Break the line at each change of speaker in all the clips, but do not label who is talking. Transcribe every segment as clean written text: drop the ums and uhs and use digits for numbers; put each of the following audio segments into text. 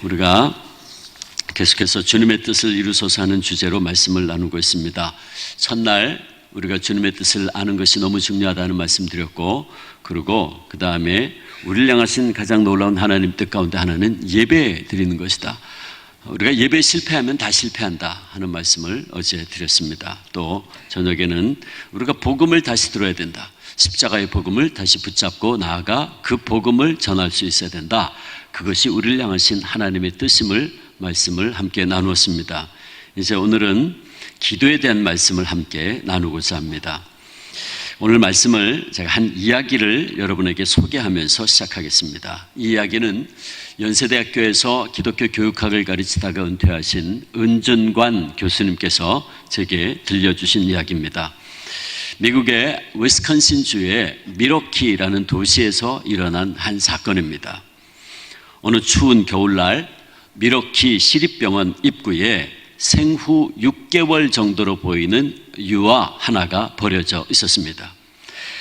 우리가 계속해서 주님의 뜻을 이루소서 하는 주제로 말씀을 나누고 있습니다. 첫날 우리가 주님의 뜻을 아는 것이 너무 중요하다는 말씀 드렸고, 그리고 그 다음에 우리를 향하신 가장 놀라운 하나님 뜻 가운데 하나는 예배 드리는 것이다. 우리가 예배에 실패하면 다 실패한다 하는 말씀을 어제 드렸습니다. 또 저녁에는 우리가 복음을 다시 들어야 된다. 십자가의 복음을 다시 붙잡고 나아가 그 복음을 전할 수 있어야 된다. 그것이 우리를 향하신 하나님의 뜻임을 말씀을 함께 나누었습니다. 이제 오늘은 기도에 대한 말씀을 함께 나누고자 합니다. 오늘 말씀을 제가 한 이야기를 여러분에게 소개하면서 시작하겠습니다. 이 이야기는 연세대학교에서 기독교 교육학을 가르치다가 은퇴하신 은준관 교수님께서 제게 들려주신 이야기입니다. 미국의 위스콘신주의 밀워키라는 도시에서 일어난 한 사건입니다. 어느 추운 겨울날 밀워키 시립병원 입구에 생후 6개월 정도로 보이는 유아 하나가 버려져 있었습니다.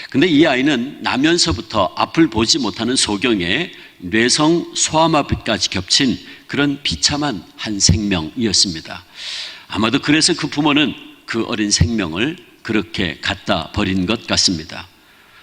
근데 이 아이는 나면서부터 앞을 보지 못하는 소경에 뇌성 소아마비까지 겹친 그런 비참한 한 생명이었습니다. 아마도 그래서 그 부모는 그 어린 생명을 그렇게 갖다 버린 것 같습니다.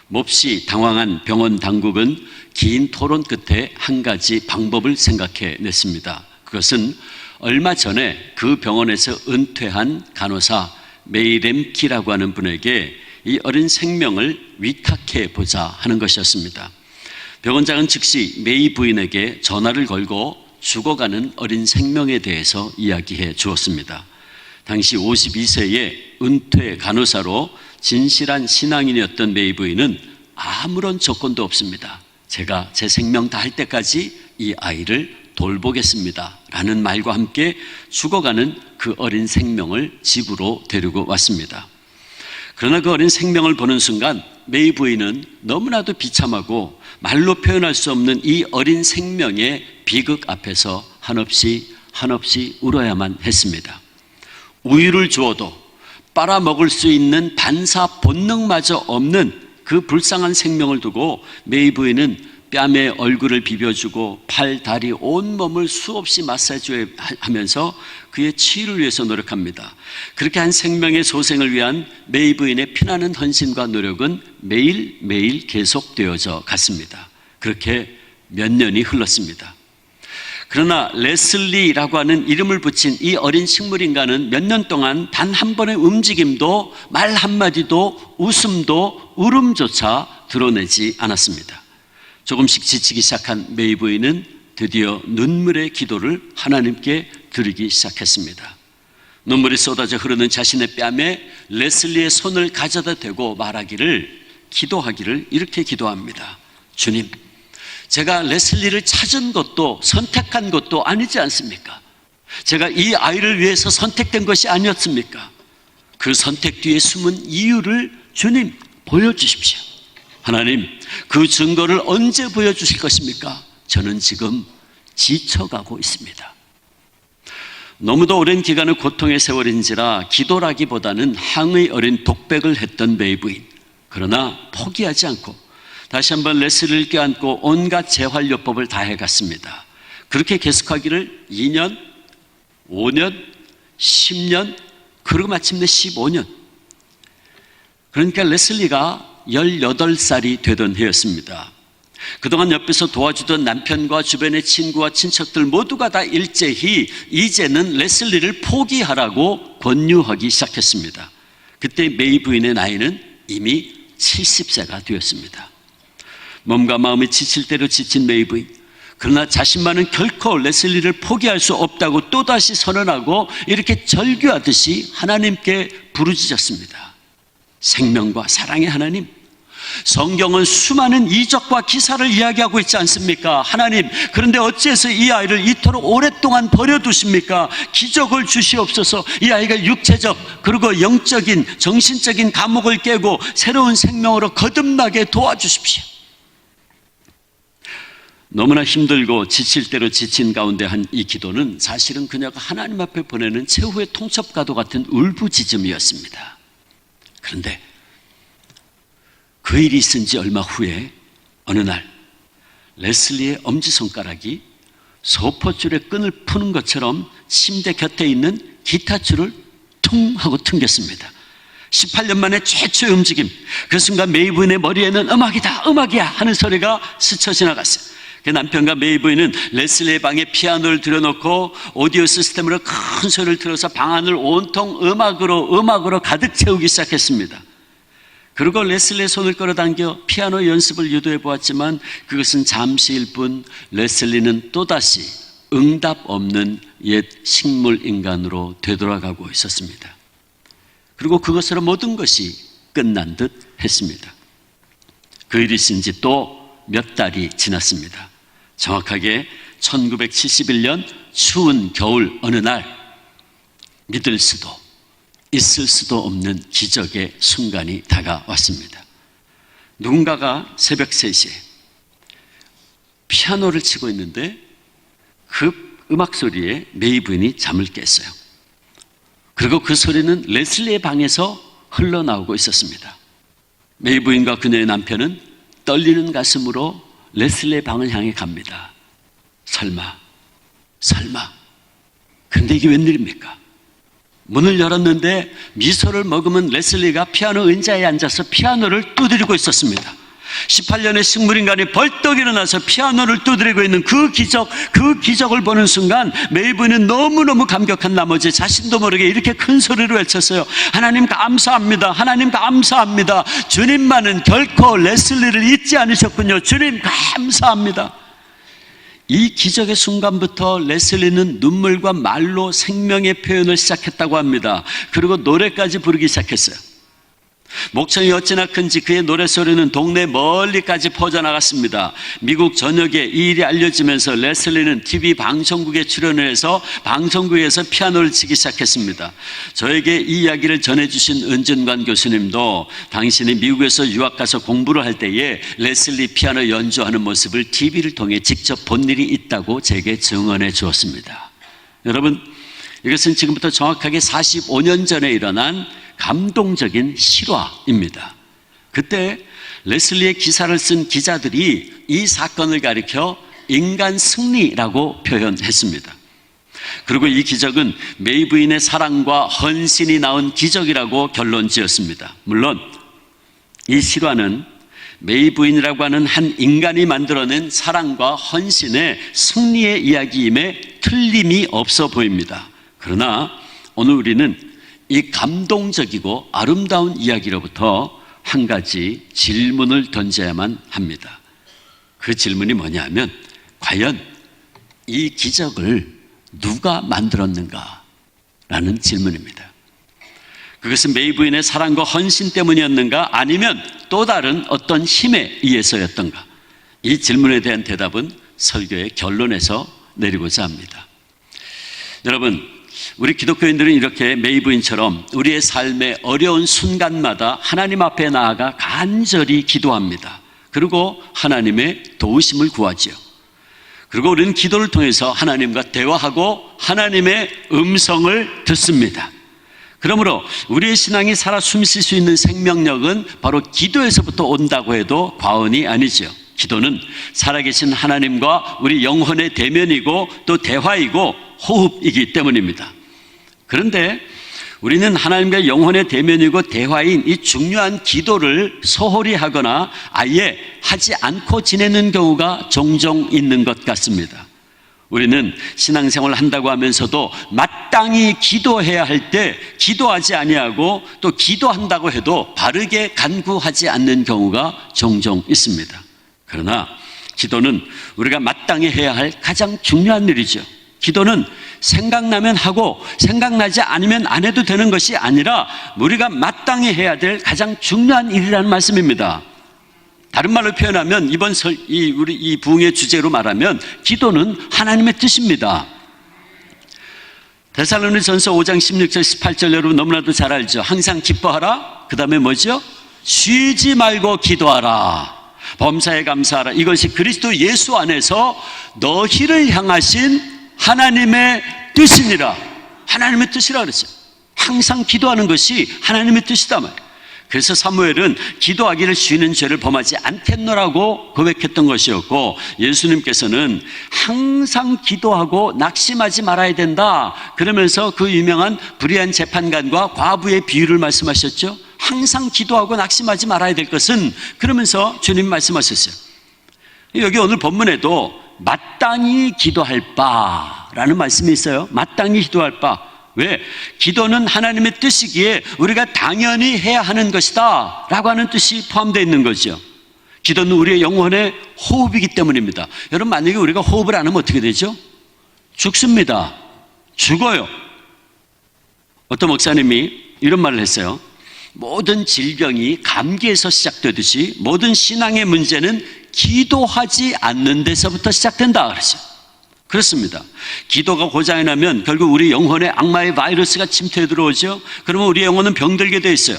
몹시 당황한 병원 당국은 긴 토론 끝에 한 가지 방법을 생각해 냈습니다. 그것은 얼마 전에 그 병원에서 은퇴한 간호사 메이 렘키라고 하는 분에게 이 어린 생명을 위탁해 보자 하는 것이었습니다. 병원장은 즉시 메이 부인에게 전화를 걸고 죽어가는 어린 생명에 대해서 이야기해 주었습니다. 당시 52세의 은퇴 간호사로 진실한 신앙인이었던 메이 부인은 아무런 조건도 없습니다. 제가 제 생명 다할 때까지 이 아이를 돌보겠습니다 라는 말과 함께 죽어가는 그 어린 생명을 집으로 데리고 왔습니다. 그러나 그 어린 생명을 보는 순간 메이 부인은 너무나도 비참하고 말로 표현할 수 없는 이 어린 생명의 비극 앞에서 한없이 울어야만 했습니다. 우유를 주어도 빨아먹을 수 있는 반사 본능마저 없는 그 불쌍한 생명을 두고 메이 부인은 뺨에 얼굴을 비벼주고 팔, 다리, 온몸을 수없이 마사지하면서 그의 치유를 위해서 노력합니다. 그렇게 한 생명의 소생을 위한 메이 부인의 피나는 헌신과 노력은 매일매일 계속되어져 갔습니다. 그렇게 몇 년이 흘렀습니다. 그러나 레슬리라고 하는 이름을 붙인 이 어린 식물인간은 몇 년 동안 단 한 번의 움직임도 말 한마디도 웃음도 울음조차 드러내지 않았습니다. 조금씩 지치기 시작한 메이 부인은 드디어 눈물의 기도를 하나님께 드리기 시작했습니다. 눈물이 쏟아져 흐르는 자신의 뺨에 레슬리의 손을 가져다 대고 기도하기를 이렇게 기도합니다. 주님, 제가 레슬리를 찾은 것도 선택한 것도 아니지 않습니까? 제가 이 아이를 위해서 선택된 것이 아니었습니까? 그 선택 뒤에 숨은 이유를 주님 보여주십시오. 하나님, 그 증거를 언제 보여주실 것입니까? 저는 지금 지쳐가고 있습니다. 너무도 오랜 기간의 고통의 세월인지라 기도라기보다는 항의 어린 독백을 했던 메이 부인. 그러나 포기하지 않고 다시 한번 레슬리를 껴안고 온갖 재활요법을 다 해갔습니다. 그렇게 계속하기를 2년, 5년, 10년, 그리고 마침내 15년. 그러니까 레슬리가 18살이 되던 해였습니다. 그동안 옆에서 도와주던 남편과 주변의 친구와 친척들 모두가 다 일제히 이제는 레슬리를 포기하라고 권유하기 시작했습니다. 그때 메이 부인의 나이는 이미 70세가 되었습니다. 몸과 마음이 지칠 대로 지친 메이 부인. 그러나 자신만은 결코 레슬리를 포기할 수 없다고 또다시 선언하고 이렇게 절규하듯이 하나님께 부르짖었습니다. 생명과 사랑의 하나님, 성경은 수많은 이적과 기사를 이야기하고 있지 않습니까? 하나님, 그런데 어찌해서 이 아이를 이토록 오랫동안 버려두십니까? 기적을 주시옵소서. 이 아이가 육체적 그리고 영적인 정신적인 감옥을 깨고 새로운 생명으로 거듭나게 도와주십시오. 너무나 힘들고 지칠 대로 지친 가운데 한 이 기도는 사실은 그녀가 하나님 앞에 보내는 최후의 통첩과도 같은 울부짖음이었습니다. 그런데 그 일이 있은 지 얼마 후에 어느 날 레슬리의 엄지손가락이 소포줄의 끈을 푸는 것처럼 침대 곁에 있는 기타줄을 퉁 하고 튕겼습니다. 18년 만에 최초의 움직임. 그 순간 메이 부인의 머리에는 음악이다, 음악이야 하는 소리가 스쳐 지나갔어요. 그 남편과 메이 부인은 레슬리의 방에 피아노를 들여놓고 오디오 시스템으로 큰 소리를 틀어서 방 안을 온통 음악으로 가득 채우기 시작했습니다. 그리고 레슬리의 손을 끌어당겨 피아노 연습을 유도해 보았지만 그것은 잠시일 뿐 레슬리는 또다시 응답 없는 옛 식물 인간으로 되돌아가고 있었습니다. 그리고 그것으로 모든 것이 끝난 듯 했습니다. 그 일이 있은 지 또 몇 달이 지났습니다. 정확하게 1971년 추운 겨울 어느 날 믿을 수도 있을 수도 없는 기적의 순간이 다가왔습니다. 누군가가 새벽 3시에 피아노를 치고 있는데 그 음악 소리에 메이 부인이 잠을 깼어요. 그리고 그 소리는 레슬리의 방에서 흘러나오고 있었습니다. 메이 부인과 그녀의 남편은 떨리는 가슴으로 레슬리의 방을 향해 갑니다. 설마. 그런데 이게 웬일입니까? 문을 열었는데 미소를 머금은 레슬리가 피아노 의자에 앉아서 피아노를 두드리고 있었습니다. 18년의 식물인간이 벌떡 일어나서 피아노를 두드리고 있는 그 기적을 보는 순간 메이 부인은 너무너무 감격한 나머지 자신도 모르게 이렇게 큰 소리로 외쳤어요. 하나님 감사합니다. 하나님 감사합니다. 주님만은 결코 레슬리를 잊지 않으셨군요. 주님 감사합니다. 이 기적의 순간부터 레슬리는 눈물과 말로 생명의 표현을 시작했다고 합니다. 그리고 노래까지 부르기 시작했어요. 목청이 어찌나 큰지 그의 노래소리는 동네 멀리까지 퍼져나갔습니다. 미국 전역에 이 일이 알려지면서 레슬리는 TV 방송국에 출연을 해서 방송국에서 피아노를 치기 시작했습니다. 저에게 이 이야기를 전해주신 은준관 교수님도 당신이 미국에서 유학 가서 공부를 할 때에 레슬리 피아노 연주하는 모습을 TV를 통해 직접 본 일이 있다고 제게 증언해 주었습니다. 여러분, 이것은 지금부터 정확하게 45년 전에 일어난 감동적인 실화입니다. 그때 레슬리의 기사를 쓴 기자들이 이 사건을 가리켜 인간 승리라고 표현했습니다. 그리고 이 기적은 메이 부인의 사랑과 헌신이 낳은 기적이라고 결론 지었습니다. 물론 이 실화는 메이 부인이라고 하는 한 인간이 만들어낸 사랑과 헌신의 승리의 이야기임에 틀림이 없어 보입니다. 그러나 오늘 우리는 이 감동적이고 아름다운 이야기로부터 한 가지 질문을 던져야만 합니다. 그 질문이 뭐냐면 과연 이 기적을 누가 만들었는가? 라는 질문입니다. 그것은 메이 부인의 사랑과 헌신 때문이었는가? 아니면 또 다른 어떤 힘에 의해서였던가? 이 질문에 대한 대답은 설교의 결론에서 내리고자 합니다. 여러분, 우리 기독교인들은 이렇게 메이 부인처럼 우리의 삶의 어려운 순간마다 하나님 앞에 나아가 간절히 기도합니다. 그리고 하나님의 도우심을 구하지요. 그리고 우리는 기도를 통해서 하나님과 대화하고 하나님의 음성을 듣습니다. 그러므로 우리의 신앙이 살아 숨쉴 수 있는 생명력은 바로 기도에서부터 온다고 해도 과언이 아니죠. 기도는 살아계신 하나님과 우리 영혼의 대면이고 또 대화이고 호흡이기 때문입니다. 그런데 우리는 하나님과 영혼의 대면이고 대화인 이 중요한 기도를 소홀히 하거나 아예 하지 않고 지내는 경우가 종종 있는 것 같습니다. 우리는 신앙생활을 한다고 하면서도 마땅히 기도해야 할 때 기도하지 아니하고 또 기도한다고 해도 바르게 간구하지 않는 경우가 종종 있습니다. 그러나 기도는 우리가 마땅히 해야 할 가장 중요한 일이죠. 기도는 생각나면 하고 생각나지 않으면 안 해도 되는 것이 아니라 우리가 마땅히 해야 될 가장 중요한 일이라는 말씀입니다. 다른 말로 표현하면 우리 이 부흥의 주제로 말하면 기도는 하나님의 뜻입니다. 데살로니전서 5장 16절 18절 여러분 너무나도 잘 알죠. 항상 기뻐하라. 그 다음에 뭐죠? 쉬지 말고 기도하라. 범사에 감사하라. 이것이 그리스도 예수 안에서 너희를 향하신 하나님의 뜻이니라. 하나님의 뜻이라 그랬어요. 항상 기도하는 것이 하나님의 뜻이다 말이에요. 그래서 사무엘은 기도하기를 쉬는 죄를 범하지 않겠노라고 고백했던 것이었고, 예수님께서는 항상 기도하고 낙심하지 말아야 된다 그러면서 그 유명한 불의한 재판관과 과부의 비유를 말씀하셨죠. 항상 기도하고 낙심하지 말아야 될 것은, 그러면서 주님이 말씀하셨어요. 여기 오늘 본문에도 마땅히 기도할 바라는 말씀이 있어요. 마땅히 기도할 바. 왜? 기도는 하나님의 뜻이기에 우리가 당연히 해야 하는 것이다 라고 하는 뜻이 포함되어 있는 거죠. 기도는 우리의 영혼의 호흡이기 때문입니다. 여러분, 만약에 우리가 호흡을 안 하면 어떻게 되죠? 죽습니다. 죽어요. 어떤 목사님이 이런 말을 했어요. 모든 질병이 감기에서 시작되듯이 모든 신앙의 문제는 기도하지 않는 데서부터 시작된다 그랬어요. 그렇습니다. 기도가 고장이 나면 결국 우리 영혼에 악마의 바이러스가 침투해 들어오죠. 그러면 우리 영혼은 병들게 돼 있어요.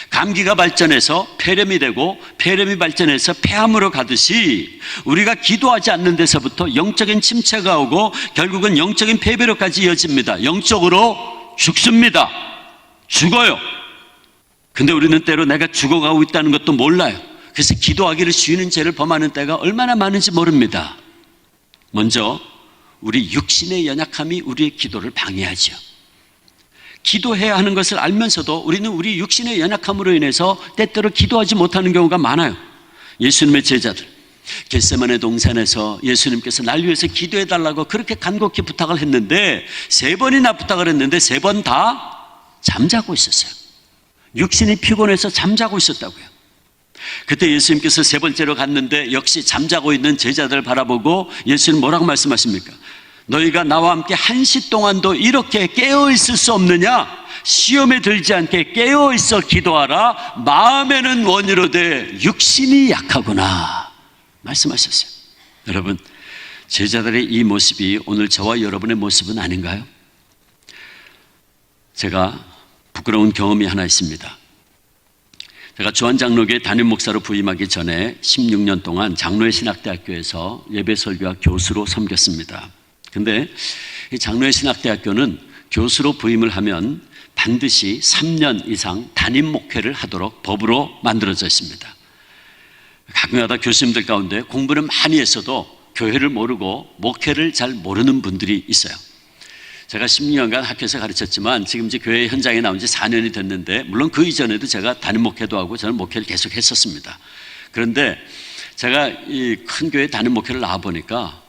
감기가 발전해서 폐렴이 되고, 폐렴이 발전해서 폐암으로 가듯이 우리가 기도하지 않는 데서부터 영적인 침체가 오고 결국은 영적인 폐배로까지 이어집니다. 영적으로 죽습니다. 죽어요. 근데 우리는 때로 내가 죽어가고 있다는 것도 몰라요. 그래서 기도하기를 쉬는 죄를 범하는 때가 얼마나 많은지 모릅니다. 먼저 우리 육신의 연약함이 우리의 기도를 방해하죠. 기도해야 하는 것을 알면서도 우리는 우리 육신의 연약함으로 인해서 때때로 기도하지 못하는 경우가 많아요. 예수님의 제자들, 겟세마네 동산에서 예수님께서 날 위해서 기도해달라고 그렇게 간곡히 부탁을 했는데 3번이나 부탁을 했는데 3번 다 잠자고 있었어요. 육신이 피곤해서 잠자고 있었다고요. 그때 예수님께서 3번째로 갔는데 역시 잠자고 있는 제자들을 바라보고 예수님 뭐라고 말씀하십니까? 너희가 나와 함께 1시 동안도 이렇게 깨어있을 수 없느냐? 시험에 들지 않게 깨어있어 기도하라. 마음에는 원이로되 육신이 약하구나 말씀하셨어요. 여러분, 제자들의 이 모습이 오늘 저와 여러분의 모습은 아닌가요? 제가 부끄러운 경험이 하나 있습니다. 제가 주한장로교회 담임 목사로 부임하기 전에 16년 동안 장로의 신학대학교에서 예배설교학 교수로 섬겼습니다. 근데 이 장로의 신학대학교는 교수로 부임을 하면 반드시 3년 이상 담임 목회를 하도록 법으로 만들어져 있습니다. 가끔가다 교수님들 가운데 공부는 많이 했어도 교회를 모르고 목회를 잘 모르는 분들이 있어요. 제가 16년간 학교에서 가르쳤지만 지금 이제 교회 현장에 나온 지 4년이 됐는데, 물론 그 이전에도 제가 담임 목회도 하고 저는 목회를 계속 했었습니다. 그런데 제가 이 큰 교회 담임 목회를 나와 보니까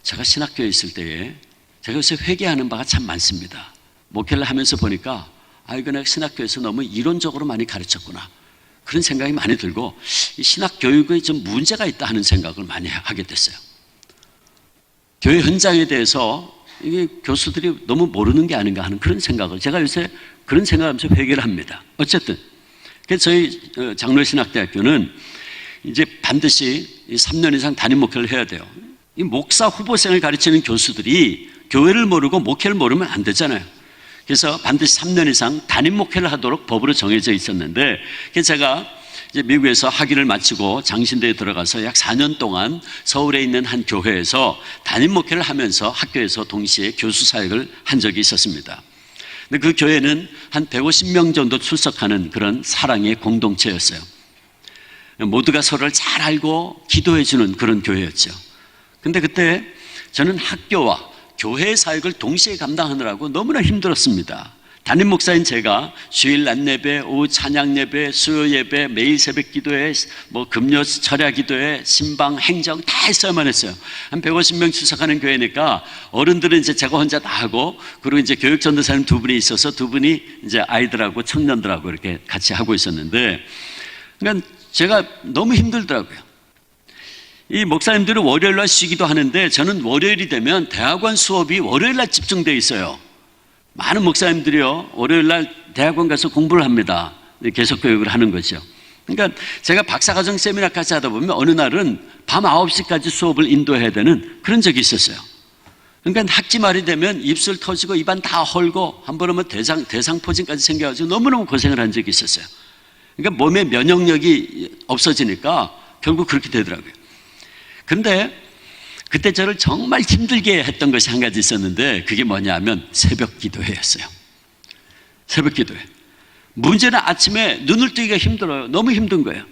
제가 신학교에 있을 때에 제가 요새 회개하는 바가 참 많습니다. 목회를 하면서 보니까 이거 내가 신학교에서 너무 이론적으로 많이 가르쳤구나, 그런 생각이 많이 들고 이 신학 교육에 좀 문제가 있다 하는 생각을 많이 하게 됐어요. 교회 현장에 대해서 이게 교수들이 너무 모르는 게 아닌가 하는 그런 생각을, 제가 요새 그런 생각하면서 회개를 합니다. 어쨌든 그래서 저희 장로신학대학교는 이제 반드시 3년 이상 담임 목회를 해야 돼요. 이 목사 후보생을 가르치는 교수들이 교회를 모르고 목회를 모르면 안 되잖아요. 그래서 반드시 3년 이상 담임 목회를 하도록 법으로 정해져 있었는데, 그래서 제가 이제 미국에서 학위를 마치고 장신대에 들어가서 약 4년 동안 서울에 있는 한 교회에서 담임 목회를 하면서 학교에서 동시에 교수 사역을 한 적이 있었습니다. 근데 그 교회는 한 150명 정도 출석하는 그런 사랑의 공동체였어요. 모두가 서로를 잘 알고 기도해 주는 그런 교회였죠. 근데 그때 저는 학교와 교회 사역을 동시에 감당하느라고 너무나 힘들었습니다. 담임 목사인 제가 주일 낮 예배, 오후 찬양 예배, 수요 예배, 매일 새벽 기도회, 금요 철야 기도회, 신방, 행정 다 했어야만 했어요. 한 150명 출석하는 교회니까 어른들은 이제 제가 혼자 다 하고, 그리고 이제 교육 전도사님 2분이 있어서 2분이 이제 아이들하고 청년들하고 이렇게 같이 하고 있었는데, 그러니까 제가 너무 힘들더라고요. 이 목사님들은 월요일 날 쉬기도 하는데 저는 월요일이 되면 대학원 수업이 월요일 날 집중되어 있어요. 많은 목사님들이요, 월요일 날 대학원 가서 공부를 합니다. 계속 교육을 하는 거죠. 그러니까 제가 박사과정 세미나까지 하다 보면 어느 날은 밤 9시까지 수업을 인도해야 되는 그런 적이 있었어요. 그러니까 학기 말이 되면 입술 터지고 입안 다 헐고 한 번 오면 대상포진까지 생겨가지고 너무너무 고생을 한 적이 있었어요. 그러니까 몸에 면역력이 없어지니까 결국 그렇게 되더라고요. 근데 그때 저를 정말 힘들게 했던 것이 한 가지 있었는데, 그게 뭐냐 하면 새벽 기도회였어요. 새벽 기도회. 문제는 아침에 눈을 뜨기가 힘들어요. 너무 힘든 거예요.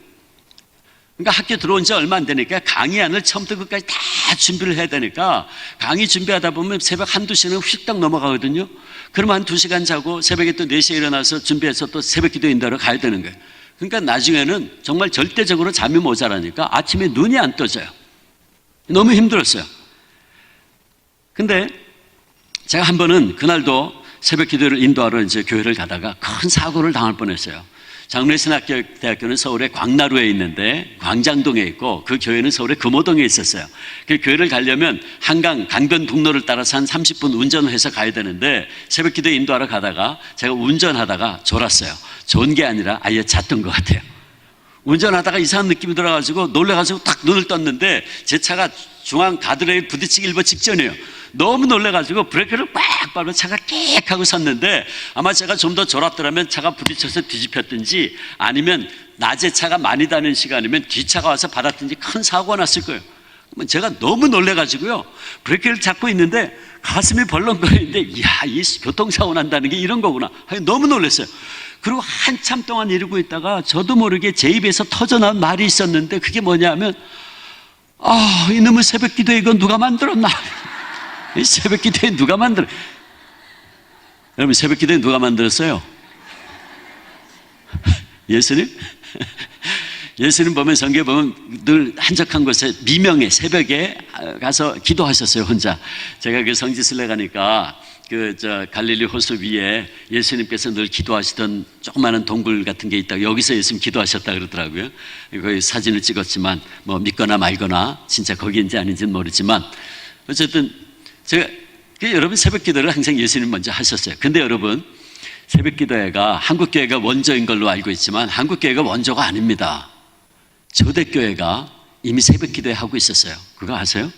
그러니까 학교 들어온 지 얼마 안 되니까 강의안을 처음부터 끝까지 다 준비를 해야 되니까 강의 준비하다 보면 새벽 한두 시는 휙딱 넘어가거든요. 그러면 한 2시간 자고 새벽에 또 4시에 일어나서 준비해서 또 새벽 기도 인도하러 가야 되는 거예요. 그러니까 나중에는 정말 절대적으로 잠이 모자라니까 아침에 눈이 안 떠져요. 너무 힘들었어요. 근데 제가 한 번은 그날도 새벽 기도를 인도하러 이제 교회를 가다가 큰 사고를 당할 뻔했어요. 장로신학대학교는 서울의 광나루에 있는데 광장동에 있고 그 교회는 서울의 금호동에 있었어요. 그 교회를 가려면 한강 강변북로를 따라서 한 30분 운전을 해서 가야 되는데 새벽 기도 인도하러 가다가 제가 운전하다가 졸았어요. 좋은 게 아니라 아예 잤던 것 같아요. 운전하다가 이상한 느낌이 들어가지고 놀래가지고 딱 눈을 떴는데 제 차가 중앙 가드레일 부딪히기 일보 직전이에요. 너무 놀래가지고 브레이크를 빡 밟아 차가 끽 하고 섰는데 아마 제가 좀 더 졸았더라면 차가 부딪혀서 뒤집혔든지 아니면 낮에 차가 많이 다니는 시간이면 뒤차가 와서 받았든지 큰 사고가 났을 거예요. 제가 너무 놀래가지고요. 브레이크를 잡고 있는데 가슴이 벌렁거리는데 이야, 이 교통사고 난다는 게 이런 거구나. 너무 놀랐어요. 그리고 한참 동안 이러고 있다가 저도 모르게 제 입에서 터져나온 말이 있었는데 그게 뭐냐면 이놈의 새벽 기도에 이건 누가 만들었나? 이 새벽 기도에 누가 만들어? 여러분 새벽 기도에 누가 만들었어요? 예수님? 예수님 보면 성경에 보면 늘 한적한 곳에 미명에 새벽에 가서 기도하셨어요 혼자. 제가 그 성지순례 가니까 갈릴리 호수 위에 예수님께서 늘 기도하시던 조그마한 동굴 같은 게 있다고 여기서 예수님 기도하셨다 그러더라고요. 거기 사진을 찍었지만 뭐 믿거나 말거나 진짜 거기인지 아닌지는 모르지만 어쨌든 제가 여러분 새벽 기도를 항상 예수님 먼저 하셨어요. 근데 여러분 새벽 기도회가 한국교회가 원조인 걸로 알고 있지만 한국교회가 원조가 아닙니다. 초대교회가 이미 새벽 기도회 하고 있었어요. 그거 아세요?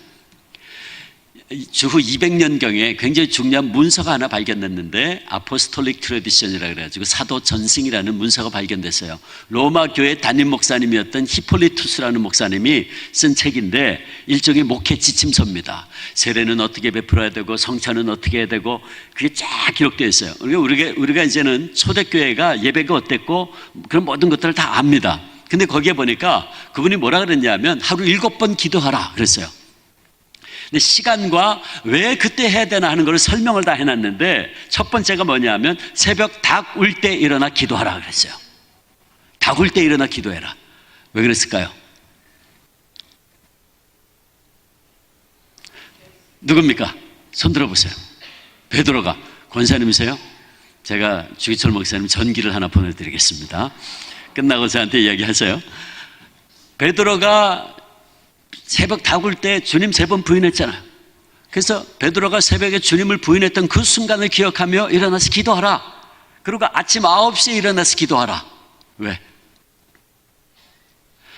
주후 200년경에 굉장히 중요한 문서가 하나 발견됐는데 아포스톨릭 트래디션이라고 그래가지고 사도 전승이라는 문서가 발견됐어요. 로마 교회 담임 목사님이었던 히폴리투스라는 목사님이 쓴 책인데 일종의 목회 지침서입니다. 세례는 어떻게 베풀어야 되고 성찬은 어떻게 해야 되고 그게 쫙 기록되어 있어요. 우리가 이제는 초대교회가 예배가 어땠고 그런 모든 것들을 다 압니다. 근데 거기에 보니까 그분이 뭐라 그랬냐면 하루 7번 기도하라 그랬어요. 근데 시간과 왜 그때 해야 되나 하는 걸 설명을 다 해놨는데 첫 번째가 뭐냐면 새벽 닭 울 때 일어나 기도하라 그랬어요. 닭 울 때 일어나 기도해라. 왜 그랬을까요? 누굽니까? 손 들어보세요. 베드로가. 권사님이세요? 제가 주기철 목사님 전기를 하나 보내드리겠습니다. 끝나고 저한테 이야기하세요. 베드로가 새벽 닭 울 때 주님 3번 부인했잖아요. 그래서 베드로가 새벽에 주님을 부인했던 그 순간을 기억하며 일어나서 기도하라. 그리고 아침 9시에 일어나서 기도하라. 왜?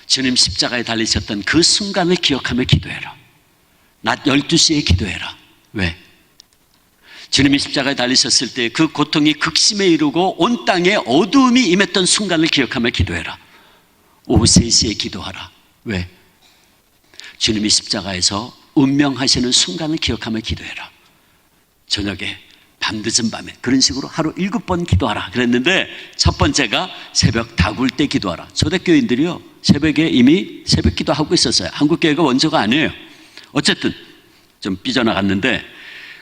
주님 십자가에 달리셨던 그 순간을 기억하며 기도해라. 낮 12시에 기도해라. 왜? 주님이 십자가에 달리셨을 때 그 고통이 극심에 이르고 온 땅에 어두움이 임했던 순간을 기억하며 기도해라. 오후 3시에 기도하라. 왜? 주님이 십자가에서 운명하시는 순간을 기억하며 기도해라. 저녁에 밤늦은 밤에 그런 식으로 하루 7번 기도하라 그랬는데 첫 번째가 새벽 닭 울 때 기도하라. 초대교인들이요 새벽에 이미 새벽 기도하고 있었어요. 한국교회가 원조가 아니에요. 어쨌든 좀 삐져나갔는데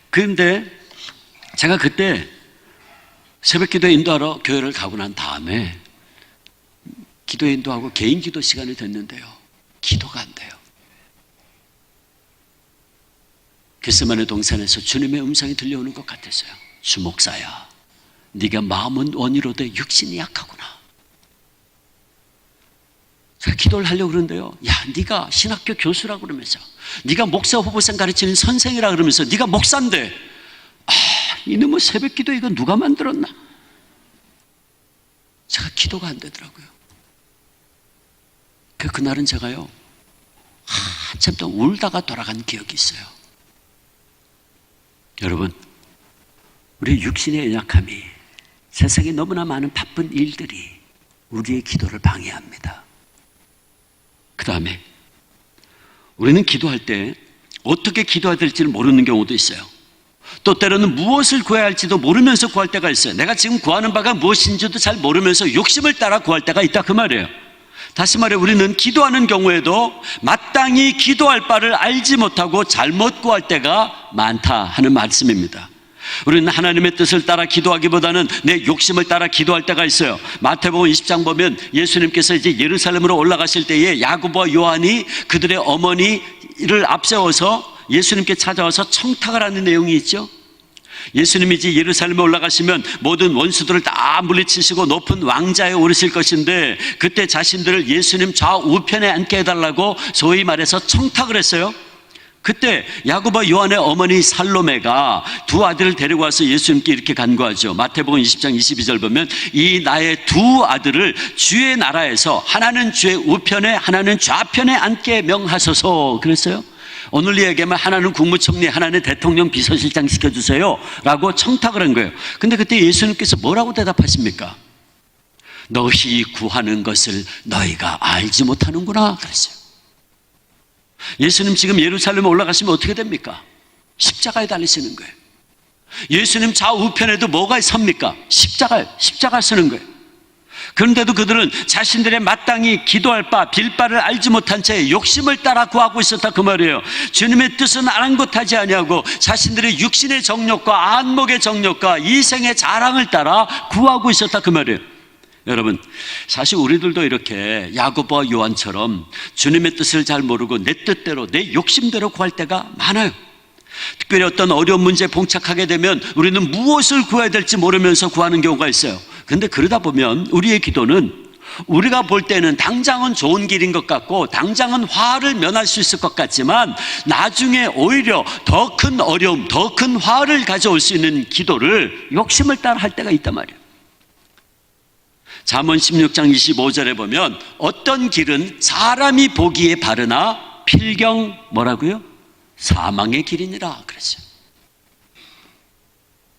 그런데 제가 그때 새벽 기도 인도하러 교회를 가고 난 다음에 기도 인도하고 개인 기도 시간이 됐는데요 기도가 안 돼요. 겟세마네 동산에서 주님의 음성이 들려오는 것 같았어요. 주 목사야, 네가 마음은 원이로되 육신이 약하구나. 제가 기도를 하려고 그러는데요. 야, 네가 신학교 교수라고 그러면서 네가 목사 후보생 가르치는 선생이라 그러면서 네가 목사인데 이놈의 새벽 기도 이거 누가 만들었나? 제가 기도가 안 되더라고요. 그날은 제가요 한참 동안 울다가 돌아간 기억이 있어요. 여러분, 우리 육신의 연약함이 세상에 너무나 많은 바쁜 일들이 우리의 기도를 방해합니다. 그 다음에 우리는 기도할 때 어떻게 기도해야 될지를 모르는 경우도 있어요. 또 때로는 무엇을 구해야 할지도 모르면서 구할 때가 있어요. 내가 지금 구하는 바가 무엇인지도 잘 모르면서 욕심을 따라 구할 때가 있다, 그 말이에요. 다시 말해 우리는 기도하는 경우에도 마땅히 기도할 바를 알지 못하고 잘못 구할 때가 많다 하는 말씀입니다. 우리는 하나님의 뜻을 따라 기도하기보다는 내 욕심을 따라 기도할 때가 있어요. 마태복음 20장 보면 예수님께서 이제 예루살렘으로 올라가실 때에 야고보와 요한이 그들의 어머니를 앞세워서 예수님께 찾아와서 청탁을 하는 내용이 있죠. 예수님이 이제 예루살렘에 올라가시면 모든 원수들을 다 물리치시고 높은 왕자에 오르실 것인데 그때 자신들을 예수님 좌우편에 앉게 해달라고 소위 말해서 청탁을 했어요. 그때 야고보와 요한의 어머니 살로메가 두 아들을 데리고 와서 예수님께 이렇게 간구하죠. 마태복음 20장 22절 보면 이 나의 두 아들을 주의 나라에서 하나는 주의 우편에 하나는 좌편에 앉게 명하소서 그랬어요. 오늘 이야기하면 하나는 국무총리, 하나는 대통령 비서실장 시켜주세요 라고 청탁을 한 거예요. 근데 그때 예수님께서 뭐라고 대답하십니까? 너희 구하는 것을 너희가 알지 못하는구나 그랬어요. 예수님 지금 예루살렘에 올라가시면 어떻게 됩니까? 십자가에 달리시는 거예요. 예수님 좌우편에도 뭐가 섭니까? 십자가 쓰는 거예요. 그런데도 그들은 자신들의 마땅히 기도할 바, 빌 바를 알지 못한 채 욕심을 따라 구하고 있었다 그 말이에요. 주님의 뜻은 아랑곳하지 아니하고 자신들의 육신의 정욕과 안목의 정욕과 이생의 자랑을 따라 구하고 있었다 그 말이에요. 여러분, 사실 우리들도 이렇게 야고보와 요한처럼 주님의 뜻을 잘 모르고 내 뜻대로 내 욕심대로 구할 때가 많아요. 특별히 어떤 어려운 문제에 봉착하게 되면 우리는 무엇을 구해야 될지 모르면서 구하는 경우가 있어요. 그런데 그러다 보면 우리의 기도는 우리가 볼 때는 당장은 좋은 길인 것 같고 당장은 화를 면할 수 있을 것 같지만 나중에 오히려 더 큰 어려움, 더 큰 화를 가져올 수 있는 기도를 욕심을 따라 할 때가 있단 말이에요. 잠언 16장 25절에 보면 어떤 길은 사람이 보기에 바르나 필경 뭐라고요? 사망의 길이니라 그랬어요.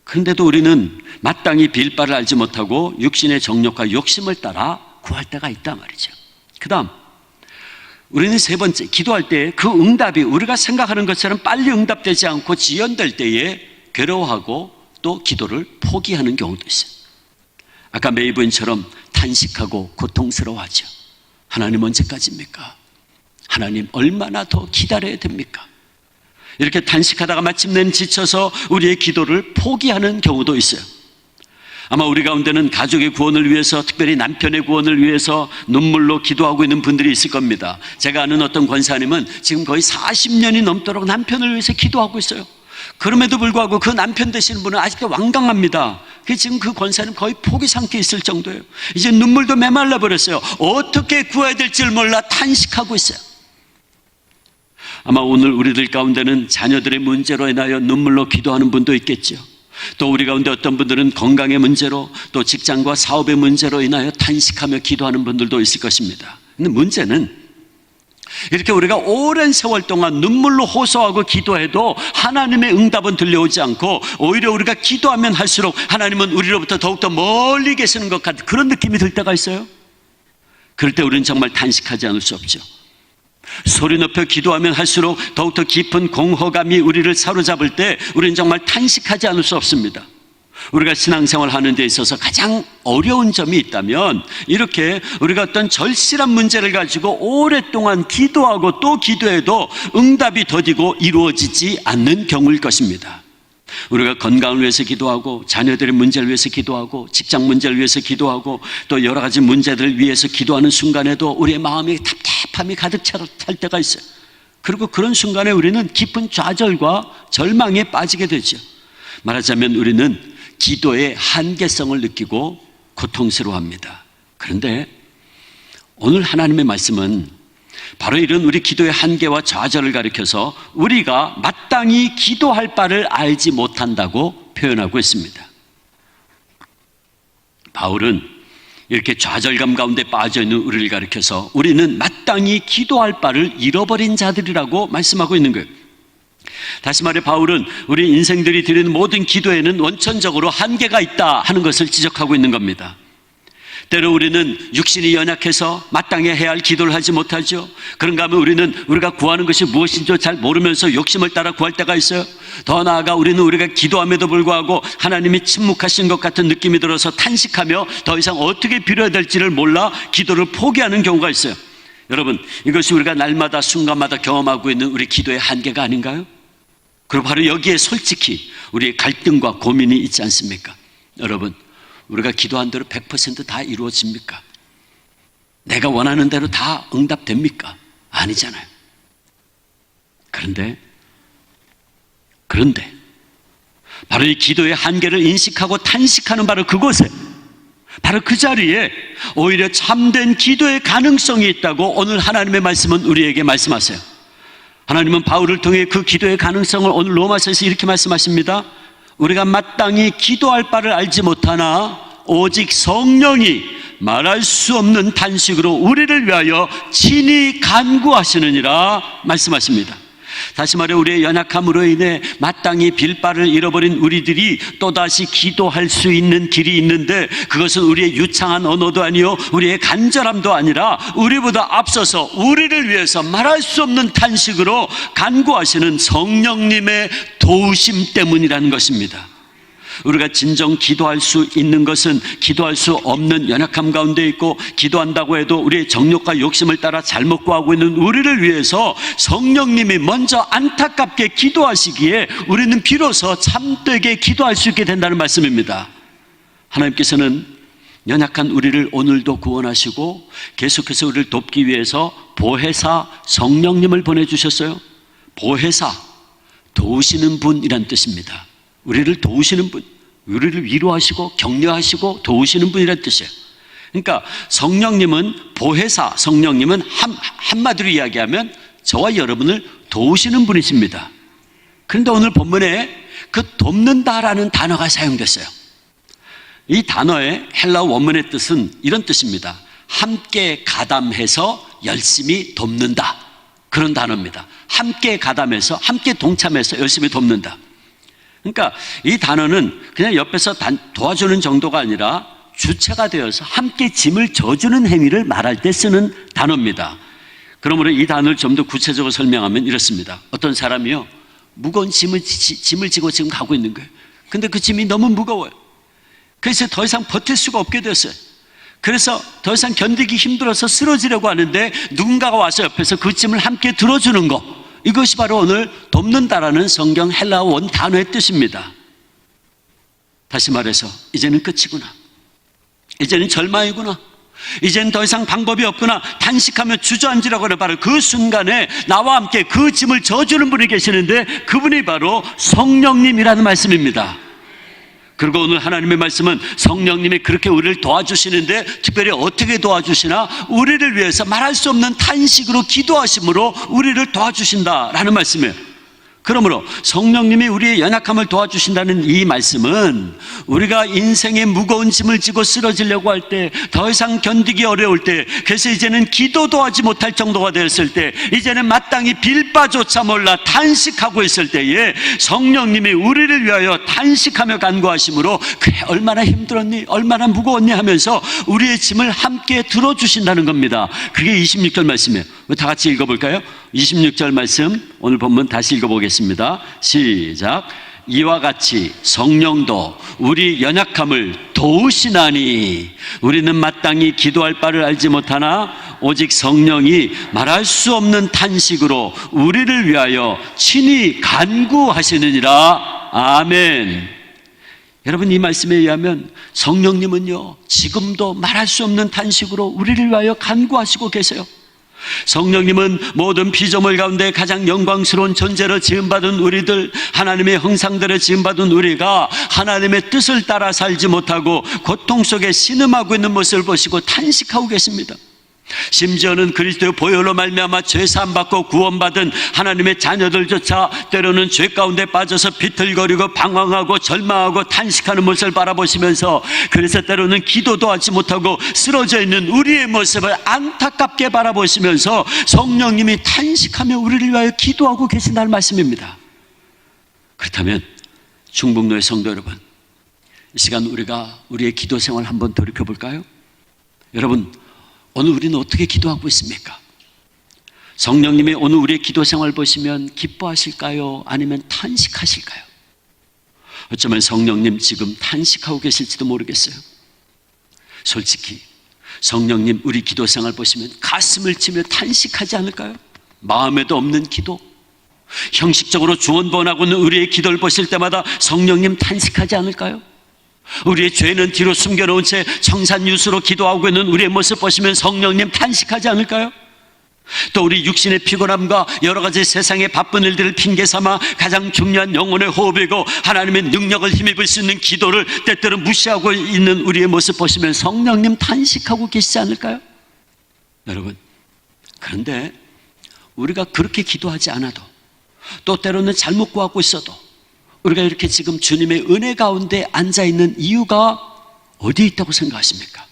그런데도 우리는 마땅히 빌 바를 알지 못하고 육신의 정욕과 욕심을 따라 구할 때가 있단 말이죠. 그 다음 우리는 세 번째, 기도할 때 그 응답이 우리가 생각하는 것처럼 빨리 응답되지 않고 지연될 때에 괴로워하고 또 기도를 포기하는 경우도 있어요. 아까 메이브인처럼 탄식하고 고통스러워하죠. 하나님 언제까지입니까? 하나님 얼마나 더 기다려야 됩니까? 이렇게 탄식하다가 마침내는 지쳐서 우리의 기도를 포기하는 경우도 있어요. 아마 우리 가운데는 가족의 구원을 위해서, 특별히 남편의 구원을 위해서 눈물로 기도하고 있는 분들이 있을 겁니다. 제가 아는 어떤 권사님은 지금 거의 40년이 넘도록 남편을 위해서 기도하고 있어요. 그럼에도 불구하고 그 남편 되시는 분은 아직도 완강합니다. 지금 그 권사님 거의 포기 상태에 있을 정도예요. 이제 눈물도 메말라 버렸어요. 어떻게 구해야 될지를 몰라 탄식하고 있어요. 아마 오늘 우리들 가운데는 자녀들의 문제로 인하여 눈물로 기도하는 분도 있겠죠. 또 우리 가운데 어떤 분들은 건강의 문제로, 또 직장과 사업의 문제로 인하여 탄식하며 기도하는 분들도 있을 것입니다. 근데 문제는 이렇게 우리가 오랜 세월 동안 눈물로 호소하고 기도해도 하나님의 응답은 들려오지 않고 오히려 우리가 기도하면 할수록 하나님은 우리로부터 더욱더 멀리 계시는 것 같은 그런 느낌이 들 때가 있어요. 그럴 때 우리는 정말 탄식하지 않을 수 없죠. 소리 높여 기도하면 할수록 더욱더 깊은 공허감이 우리를 사로잡을 때 우리는 정말 탄식하지 않을 수 없습니다. 우리가 신앙생활 하는 데 있어서 가장 어려운 점이 있다면 이렇게 우리가 어떤 절실한 문제를 가지고 오랫동안 기도하고 또 기도해도 응답이 더디고 이루어지지 않는 경우일 것입니다. 우리가 건강을 위해서 기도하고 자녀들의 문제를 위해서 기도하고 직장 문제를 위해서 기도하고 또 여러 가지 문제들을 위해서 기도하는 순간에도 우리의 마음이 답답함이 가득 찰 때가 있어요. 그리고 그런 순간에 우리는 깊은 좌절과 절망에 빠지게 되죠. 말하자면 우리는 기도의 한계성을 느끼고 고통스러워합니다. 그런데 오늘 하나님의 말씀은 바로 이런 우리 기도의 한계와 좌절을 가리켜서 우리가 마땅히 기도할 바를 알지 못한다고 표현하고 있습니다. 바울은 이렇게 좌절감 가운데 빠져있는 우리를 가리켜서 우리는 마땅히 기도할 바를 잃어버린 자들이라고 말씀하고 있는 거예요. 다시 말해 바울은 우리 인생들이 드리는 모든 기도에는 원천적으로 한계가 있다 하는 것을 지적하고 있는 겁니다. 때로 우리는 육신이 연약해서 마땅히 해야 할 기도를 하지 못하죠. 그런가 하면 우리는 우리가 구하는 것이 무엇인지 잘 모르면서 욕심을 따라 구할 때가 있어요. 더 나아가 우리는 우리가 기도함에도 불구하고 하나님이 침묵하신 것 같은 느낌이 들어서 탄식하며 더 이상 어떻게 빌어야 될지를 몰라 기도를 포기하는 경우가 있어요. 여러분, 이것이 우리가 날마다 순간마다 경험하고 있는 우리 기도의 한계가 아닌가요? 그리고 바로 여기에 솔직히 우리의 갈등과 고민이 있지 않습니까? 여러분, 우리가 기도한 대로 100%다 이루어집니까? 내가 원하는 대로 다 응답됩니까? 아니잖아요. 그런데 바로 이 기도의 한계를 인식하고 탄식하는 바로 그곳에, 바로 그 자리에 오히려 참된 기도의 가능성이 있다고 오늘 하나님의 말씀은 우리에게 말씀하세요. 하나님은 바울을 통해 그 기도의 가능성을 오늘 로마서에서 이렇게 말씀하십니다. 우리가 마땅히 기도할 바를 알지 못하나 오직 성령이 말할 수 없는 탄식으로 우리를 위하여 친히 간구하시느니라 말씀하십니다. 다시 말해 우리의 연약함으로 인해 마땅히 빌 바를 잃어버린 우리들이 또다시 기도할 수 있는 길이 있는데, 그것은 우리의 유창한 언어도 아니요 우리의 간절함도 아니라 우리보다 앞서서 우리를 위해서 말할 수 없는 탄식으로 간구하시는 성령님의 도우심 때문이라는 것입니다. 우리가 진정 기도할 수 있는 것은 기도할 수 없는 연약함 가운데 있고, 기도한다고 해도 우리의 정욕과 욕심을 따라 잘못 구하고 있는 우리를 위해서 성령님이 먼저 안타깝게 기도하시기에 우리는 비로소 참되게 기도할 수 있게 된다는 말씀입니다. 하나님께서는 연약한 우리를 오늘도 구원하시고 계속해서 우리를 돕기 위해서 보혜사 성령님을 보내주셨어요. 보혜사, 도우시는 분이란 뜻입니다. 우리를 도우시는 분, 우리를 위로하시고 격려하시고 도우시는 분이라는 뜻이에요. 그러니까 성령님은, 보혜사 성령님은 한마디로 이야기하면 저와 여러분을 도우시는 분이십니다. 그런데 오늘 본문에 그 돕는다라는 단어가 사용됐어요. 이 단어의 헬라어 원문의 뜻은 이런 뜻입니다. 함께 가담해서 열심히 돕는다, 그런 단어입니다. 함께 가담해서, 함께 동참해서 열심히 돕는다. 그러니까 이 단어는 그냥 옆에서 도와주는 정도가 아니라 주체가 되어서 함께 짐을 져주는 행위를 말할 때 쓰는 단어입니다. 그러므로 이 단어를 좀 더 구체적으로 설명하면 이렇습니다. 어떤 사람이요, 무거운 짐을 지고 지금 가고 있는 거예요. 근데 그 짐이 너무 무거워요. 그래서 더 이상 버틸 수가 없게 됐어요. 그래서 더 이상 견디기 힘들어서 쓰러지려고 하는데 누군가가 와서 옆에서 그 짐을 함께 들어주는 거, 이것이 바로 오늘 돕는다라는 성경 헬라어 원 단어의 뜻입니다. 다시 말해서 이제는 끝이구나, 이제는 절망이구나, 이제는 더 이상 방법이 없구나 탄식하며 주저앉으려고 하는 바로 그 순간에 나와 함께 그 짐을 져주는 분이 계시는데, 그분이 바로 성령님이라는 말씀입니다. 그리고 오늘 하나님의 말씀은 성령님이 그렇게 우리를 도와주시는데, 특별히 어떻게 도와주시나, 우리를 위해서 말할 수 없는 탄식으로 기도하심으로 우리를 도와주신다라는 말씀이에요. 그러므로 성령님이 우리의 연약함을 도와주신다는 이 말씀은 우리가 인생의 무거운 짐을 지고 쓰러지려고 할 때, 더 이상 견디기 어려울 때, 그래서 이제는 기도도 하지 못할 정도가 되었을 때, 이제는 마땅히 빌 바조차 몰라 탄식하고 있을 때에 성령님이 우리를 위하여 탄식하며 간구하심으로, 그래 얼마나 힘들었니, 얼마나 무거웠니 하면서 우리의 짐을 함께 들어주신다는 겁니다. 그게 26절 말씀이에요. 다 같이 읽어볼까요? 26절 말씀 오늘 본문 다시 읽어보겠습니다. 시작. 이와 같이 성령도 우리 연약함을 도우시나니 우리는 마땅히 기도할 바를 알지 못하나 오직 성령이 말할 수 없는 탄식으로 우리를 위하여 친히 간구하시느니라. 아멘. 여러분, 이 말씀에 의하면 성령님은요, 지금도 말할 수 없는 탄식으로 우리를 위하여 간구하시고 계세요. 성령님은 모든 피조물 가운데 가장 영광스러운 존재로 지음받은 우리들, 하나님의 형상대로 지음받은 우리가 하나님의 뜻을 따라 살지 못하고 고통 속에 신음하고 있는 모습을 보시고 탄식하고 계십니다. 심지어는 그리스도의 보혈로 말미암아 죄사함 받고 구원받은 하나님의 자녀들조차 때로는 죄 가운데 빠져서 비틀거리고 방황하고 절망하고 탄식하는 모습을 바라보시면서, 그래서 때로는 기도도 하지 못하고 쓰러져 있는 우리의 모습을 안타깝게 바라보시면서 성령님이 탄식하며 우리를 위하여 기도하고 계신다는 말씀입니다. 그렇다면 충북로의 성도 여러분, 이 시간 우리가 우리의 기도 생활 한번 돌이켜 볼까요? 여러분, 오늘 우리는 어떻게 기도하고 있습니까? 성령님이 오늘 우리의 기도 생활 보시면 기뻐하실까요? 아니면 탄식하실까요? 어쩌면 성령님 지금 탄식하고 계실지도 모르겠어요. 솔직히 성령님 우리 기도 생활 보시면 가슴을 치며 탄식하지 않을까요? 마음에도 없는 기도, 형식적으로 주원번하고 있는 우리의 기도를 보실 때마다 성령님 탄식하지 않을까요? 우리의 죄는 뒤로 숨겨놓은 채 청산유수로 기도하고 있는 우리의 모습 보시면 성령님 탄식하지 않을까요? 또 우리 육신의 피곤함과 여러 가지 세상의 바쁜 일들을 핑계 삼아 가장 중요한 영혼의 호흡이고 하나님의 능력을 힘입을 수 있는 기도를 때때로 무시하고 있는 우리의 모습 보시면 성령님 탄식하고 계시지 않을까요? 여러분, 그런데 우리가 그렇게 기도하지 않아도, 또 때로는 잘못 구하고 있어도 우리가 이렇게 지금 주님의 은혜 가운데 앉아있는 이유가 어디에 있다고 생각하십니까?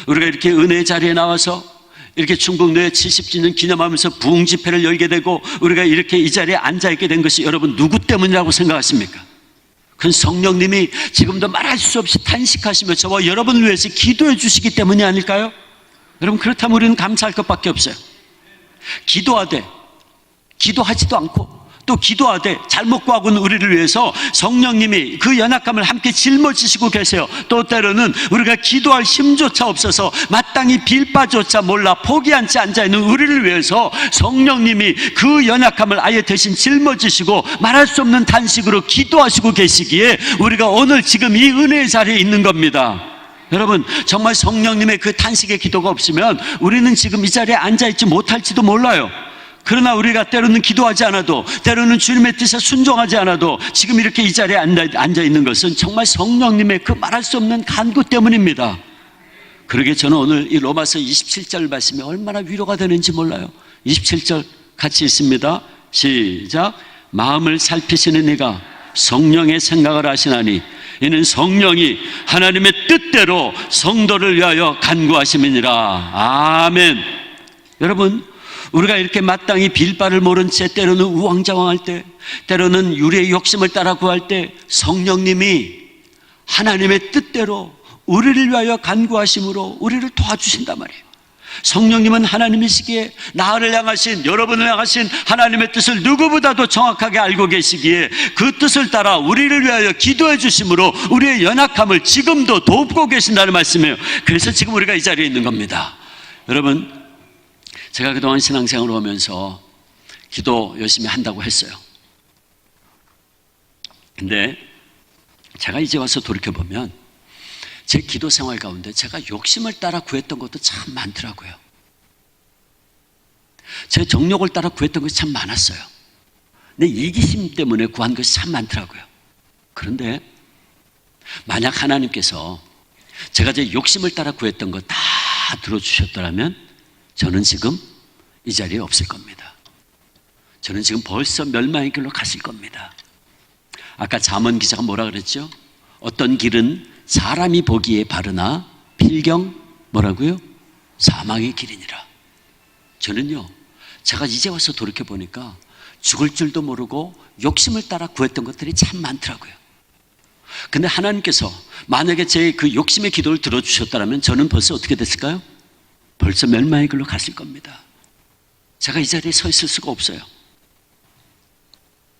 우리가 이렇게 은혜의 자리에 나와서 이렇게 충북노예 70주년 기념하면서 부흥 집회를 열게 되고 우리가 이렇게 이 자리에 앉아있게 된 것이 여러분 누구 때문이라고 생각하십니까? 그건 성령님이 지금도 말할 수 없이 탄식하시며 저와 여러분을 위해서 기도해 주시기 때문이 아닐까요? 여러분, 그렇다면 우리는 감사할 것밖에 없어요. 기도하되 기도하지도 않고 또 기도하되 잘못 구하고 있는 우리를 위해서 성령님이 그 연약함을 함께 짊어지시고 계세요. 또 때로는 우리가 기도할 힘조차 없어서 마땅히 빌 바조차 몰라 포기한 채 앉아있는 우리를 위해서 성령님이 그 연약함을 아예 대신 짊어지시고 말할 수 없는 탄식으로 기도하시고 계시기에 우리가 오늘 지금 이 은혜의 자리에 있는 겁니다. 여러분, 정말 성령님의 그 탄식의 기도가 없으면 우리는 지금 이 자리에 앉아있지 못할지도 몰라요. 그러나 우리가 때로는 기도하지 않아도, 때로는 주님의 뜻에 순종하지 않아도 지금 이렇게 이 자리에 앉아있는 것은 정말 성령님의 그 말할 수 없는 간구 때문입니다. 그러게 저는 오늘 이 로마서 27절 말씀이 얼마나 위로가 되는지 몰라요. 27절 같이 있습니다. 시작. 마음을 살피시는 이가 성령의 생각을 하시나니 이는 성령이 하나님의 뜻대로 성도를 위하여 간구하심이니라. 아멘. 여러분, 우리가 이렇게 마땅히 빌 바를 모른 채 때로는 우왕좌왕할 때, 때로는 유리의 욕심을 따라 구할 때 성령님이 하나님의 뜻대로 우리를 위하여 간구하심으로 우리를 도와주신단 말이에요. 성령님은 하나님이시기에 나를 향하신, 여러분을 향하신 하나님의 뜻을 누구보다도 정확하게 알고 계시기에 그 뜻을 따라 우리를 위하여 기도해 주심으로 우리의 연약함을 지금도 돕고 계신다는 말씀이에요. 그래서 지금 우리가 이 자리에 있는 겁니다. 여러분, 제가 그동안 신앙생활을 하면서 기도 열심히 한다고 했어요. 근데 제가 이제 와서 돌이켜보면 제 기도 생활 가운데 제가 욕심을 따라 구했던 것도 참 많더라고요. 제 정욕을 따라 구했던 것이 참 많았어요. 내 이기심 때문에 구한 것이 참 많더라고요. 그런데 만약 하나님께서 제가 제 욕심을 따라 구했던 거 다 들어주셨더라면 저는 지금 이 자리에 없을 겁니다. 저는 지금 벌써 멸망의 길로 갔을 겁니다. 아까 잠언 기자가 뭐라 그랬죠? 어떤 길은 사람이 보기에 바르나 필경 뭐라고요? 사망의 길이니라. 저는요, 제가 이제 와서 돌이켜보니까 죽을 줄도 모르고 욕심을 따라 구했던 것들이 참 많더라고요. 근데 하나님께서 만약에 제 그 욕심의 기도를 들어주셨다면 저는 벌써 어떻게 됐을까요? 벌써 멸망의 길로 갔을 겁니다. 제가 이 자리에 서 있을 수가 없어요.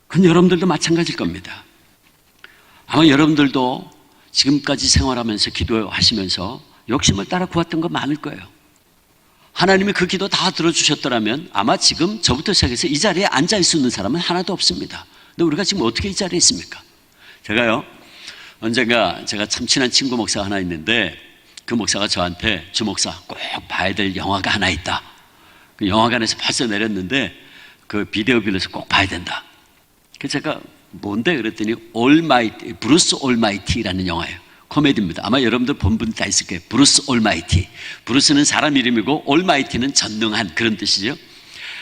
그건 여러분들도 마찬가지일 겁니다. 아마 여러분들도 지금까지 생활하면서 기도하시면서 욕심을 따라 구했던 거 많을 거예요. 하나님이 그 기도 다 들어주셨더라면 아마 지금 저부터 시작해서 이 자리에 앉아있을 수 있는 사람은 하나도 없습니다. 근데 우리가 지금 어떻게 이 자리에 있습니까? 제가요, 언젠가 제가 참 친한 친구 목사가 하나 있는데 그 목사가 저한테 주 목사 꼭 봐야 될 영화가 하나 있다. 그 영화관에서 벌써 내렸는데 그 비디오 빌려서 꼭 봐야 된다. 그래서 제가 뭔데? 그랬더니 브루스 올마이티라는 영화예요. 코미디입니다. 아마 여러분들 본 분 다 있을 거예요. 브루스 올마이티. 브루스는 사람 이름이고 올마이티는 전능한 그런 뜻이죠.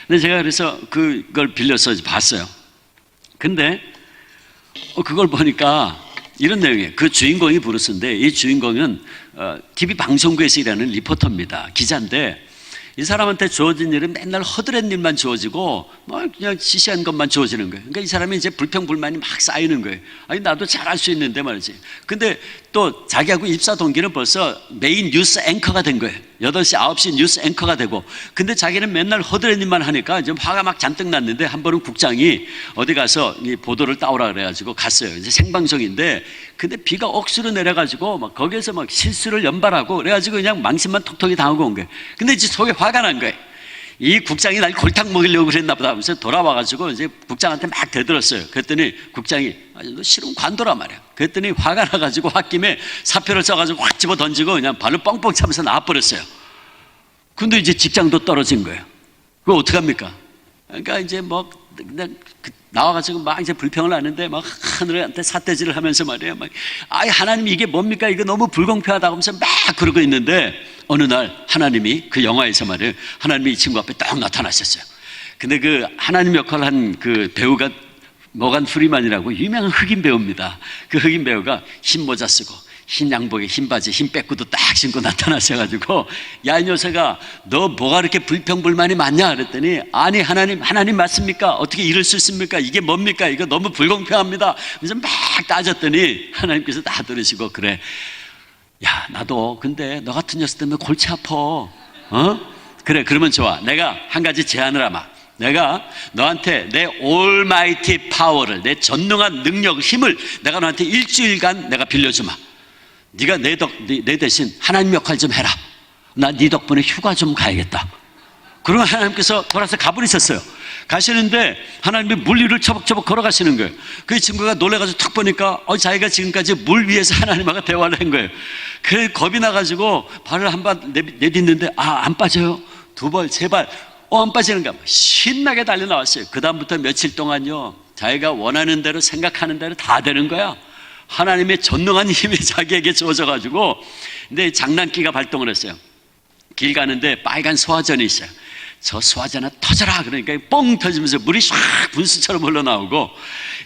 근데 제가 그래서 그걸 빌려서 봤어요. 근데 그걸 보니까 이런 내용이에요. 그 주인공이 브루스인데 이 주인공은 TV 방송국에서 일하는 리포터입니다. 기자인데 이 사람한테 주어진 일은 맨날 허드렛 일만 주어지고 뭐 그냥 시시한 것만 주어지는 거예요. 그러니까 이 사람이 이제 불평불만이 막 쌓이는 거예요. 아니 나도 잘할 수 있는데 말이지. 근데 또 자기하고 입사 동기는 벌써 메인 뉴스 앵커가 된 거예요. 8시, 9시 뉴스 앵커가 되고. 근데 자기는 맨날 허드렛 일만 하니까 좀 화가 막 잔뜩 났는데 한 번은 국장이 어디 가서 이 보도를 따오라 그래가지고 갔어요. 이제 생방송인데 근데 비가 억수로 내려가지고 막 거기에서 막 실수를 연발하고 그래가지고 그냥 망신만 톡톡이 당하고 온 거예요. 근데 이제 속에 화가 난 거예요. 이 국장이 날 골탕 먹이려고 그랬나 보다 하면서 돌아와가지고 이제 국장한테 막 대들었어요. 그랬더니 국장이 너 실은 관둬라 말이야. 그랬더니 화가 나가지고 홧김에 사표를 써가지고 확 집어 던지고 그냥 발로 뻥뻥 차면서 나와버렸어요. 근데 이제 직장도 떨어진 거예요. 그거 어떡합니까? 그러니까 이제 뭐 그냥 나와가지고 막 이제 불평을 하는데 막 하늘한테 삿대질을 하면서 말이에요. 막 아이 하나님 이게 뭡니까? 이거 너무 불공평하다고 하면서 막 그러고 있는데 어느 날 하나님이 그 영화에서 말이에요. 하나님이 이 친구 앞에 딱 나타나셨어요. 근데 그 하나님 역할을 한 그 배우가 모간 프리만이라고 유명한 흑인 배우입니다. 그 흑인 배우가 흰 모자 쓰고 흰 양복에 흰 바지 흰 빼꾸도 딱 신고 나타나셔가지고 야 이 녀석아 너 뭐가 그렇게 불평불만이 많냐 그랬더니 아니 하나님 맞습니까? 어떻게 이럴 수 있습니까? 이게 뭡니까? 이거 너무 불공평합니다. 그래서 막 따졌더니 하나님께서 다 들으시고 그래 야 나도 근데 너 같은 녀석 때문에 골치 아파. 그래 그러면 좋아. 내가 한 가지 제안을 하마. 내가 너한테 내 올마이티 파워를 내 전능한 능력 힘을 내가 너한테 일주일간 내가 빌려주마. 네가 내 대신 하나님 역할 좀 해라. 나 네 덕분에 휴가 좀 가야겠다. 그러면 하나님께서 돌아서 가버리셨어요. 가시는데 하나님이 물 위를 처벅처벅 걸어가시는 거예요. 그 친구가 놀래가지고 탁 보니까 자기가 지금까지 물 위에서 하나님하고 대화를 한 거예요. 그래서 겁이 나가지고 발을 한 번 내딛는데 안 빠져요. 2발, 3발 안 빠지는가 신나게 달려 나왔어요. 그 다음부터 며칠 동안요 자기가 원하는 대로 생각하는 대로 다 되는 거야. 하나님의 전능한 힘이 자기에게 주어져가지고 근데 장난기가 발동을 했어요. 길 가는데 빨간 소화전이 있어요. 저 소화전아 터져라 그러니까 뻥 터지면서 물이 샥 분수처럼 흘러나오고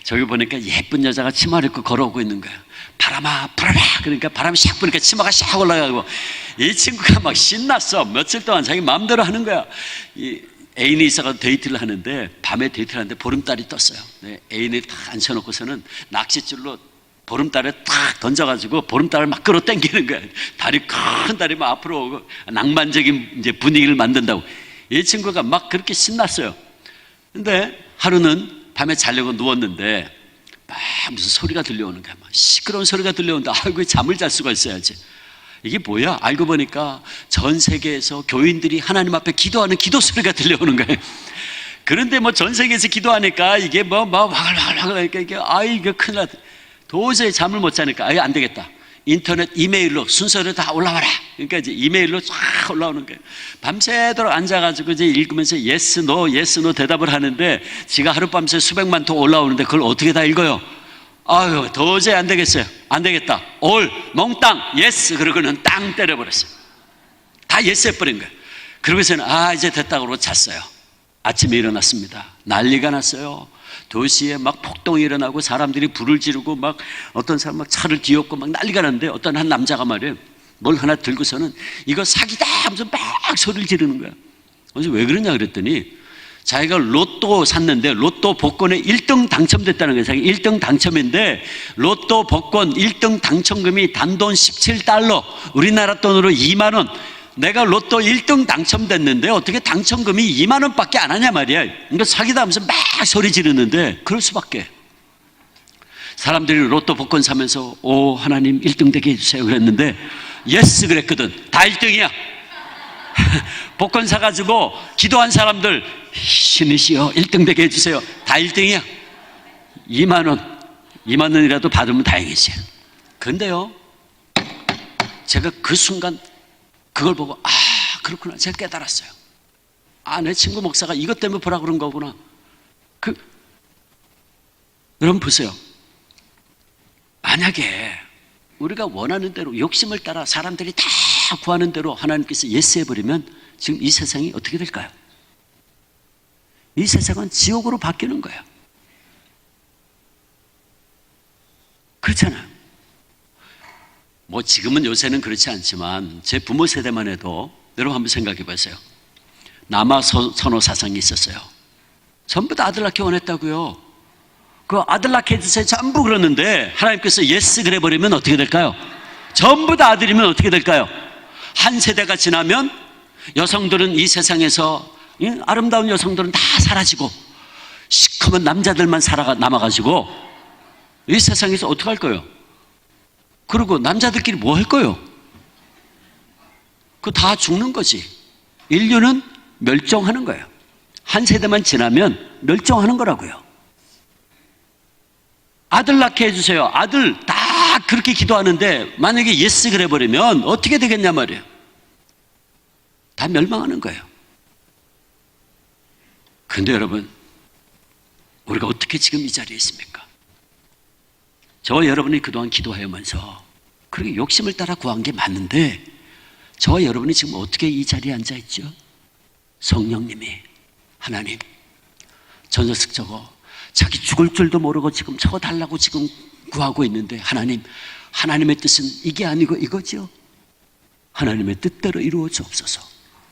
저기 보니까 예쁜 여자가 치마를 입고 걸어오고 있는 거예요. 바람아 불어라 그러니까 바람이 샥 부니까 치마가 샥 올라가고 이 친구가 막 신났어. 며칠 동안 자기 마음대로 하는 거야. 이 애인이 있어서 데이트를 하는데 밤에 데이트를 하는데 보름달이 떴어요. 네, 애인을 딱 앉혀놓고서는 낚싯줄로 보름달을 탁 던져가지고 보름달을 막 끌어당기는 거야. 다리 큰 다리 막 앞으로 오고 낭만적인 이제 분위기를 만든다고. 이 친구가 막 그렇게 신났어요. 근데 하루는 밤에 자려고 누웠는데 막 무슨 소리가 들려오는 거야. 막 시끄러운 소리가 들려오는데 아이고 잠을 잘 수가 있어야지. 이게 뭐야? 알고 보니까 전 세계에서 교인들이 하나님 앞에 기도하는 기도 소리가 들려오는 거예요. 그런데 뭐 전 세계에서 기도하니까 이게 뭐 화글화글 하니까 이게 이거 큰일 났다. 도저히 잠을 못 자니까 안 되겠다. 인터넷 이메일로 순서를 다 올라와라. 그러니까 이제 이메일로 쫙 올라오는 거예요. 밤새도록 앉아가지고 이제 읽으면서 yes, no 대답을 하는데 지가 하룻밤새 수백만 통 올라오는데 그걸 어떻게 다 읽어요? 아유, 도저히 안 되겠어요. 안 되겠다. 올, 몽땅, yes. 그러고는 땅 때려버렸어요. 다 yes 해버린 거예요. 그러고서는 이제 됐다 그러고 잤어요. 아침에 일어났습니다. 난리가 났어요. 도시에 막 폭동이 일어나고 사람들이 불을 지르고 막 어떤 사람 막 차를 뒤엎고 막 난리가 났는데 어떤 한 남자가 말이에요. 뭘 하나 들고서는 이거 사기다 하면서 막 소리를 지르는 거야. 그래서 왜 그러냐 그랬더니 자기가 로또 샀는데 로또 복권에 1등 당첨됐다는 거예요. 자기 1등 당첨인데 로또 복권 1등 당첨금이 단돈 17달러 우리나라 돈으로 2만 원. 내가 로또 1등 당첨됐는데 어떻게 당첨금이 2만 원밖에 안 하냐 말이야. 그러니까 사기다 하면서 막 소리 지르는데 그럴 수밖에. 사람들이 로또 복권 사면서 오 하나님 1등 되게 해주세요 그랬는데 예스 그랬거든. 다 1등이야. 복권 사가지고 기도한 사람들 신이시여 1등 되게 해주세요. 다 1등이야. 2만 원이라도 받으면 다행이지. 그런데요 제가 그 순간 그걸 보고 그렇구나 제가 깨달았어요. 내 친구 목사가 이것 때문에 보라 그런 거구나. 여러분 보세요. 만약에 우리가 원하는 대로 욕심을 따라 사람들이 다 구하는 대로 하나님께서 예스 해버리면 지금 이 세상이 어떻게 될까요? 이 세상은 지옥으로 바뀌는 거예요. 그렇잖아요. 뭐 지금은 요새는 그렇지 않지만 제 부모 세대만 해도 여러분 한번 생각해 보세요. 남아 선호 사상이 있었어요. 전부 다 아들 낳기 원했다고요. 그 아들 낳게 해주세요. 전부 그러는데 하나님께서 예스 그래 버리면 어떻게 될까요? 전부 다 아들이면 어떻게 될까요? 한 세대가 지나면 여성들은 이 세상에서, 아름다운 여성들은 다 사라지고 시커먼 남자들만 남아가지고 이 세상에서 어떻게 할 거예요? 그리고 남자들끼리 뭐 할 거예요? 그거 다 죽는 거지. 인류는 멸종하는 거예요. 한 세대만 지나면 멸종하는 거라고요. 아들 낳게 해주세요. 아들 다 그렇게 기도하는데 만약에 예스 그래 버리면 어떻게 되겠냐 말이에요. 다 멸망하는 거예요. 근데 여러분, 우리가 어떻게 지금 이 자리에 있습니까? 저와 여러분이 그동안 기도하면서 그렇게 욕심을 따라 구한 게 맞는데 저와 여러분이 지금 어떻게 이 자리에 앉아 있죠? 성령님이, 하나님, 저 녀석 저거 자기 죽을 줄도 모르고 지금 저거 달라고 지금 구하고 있는데 하나님, 하나님의 뜻은 이게 아니고 이거죠. 하나님의 뜻대로 이루어 주옵소서.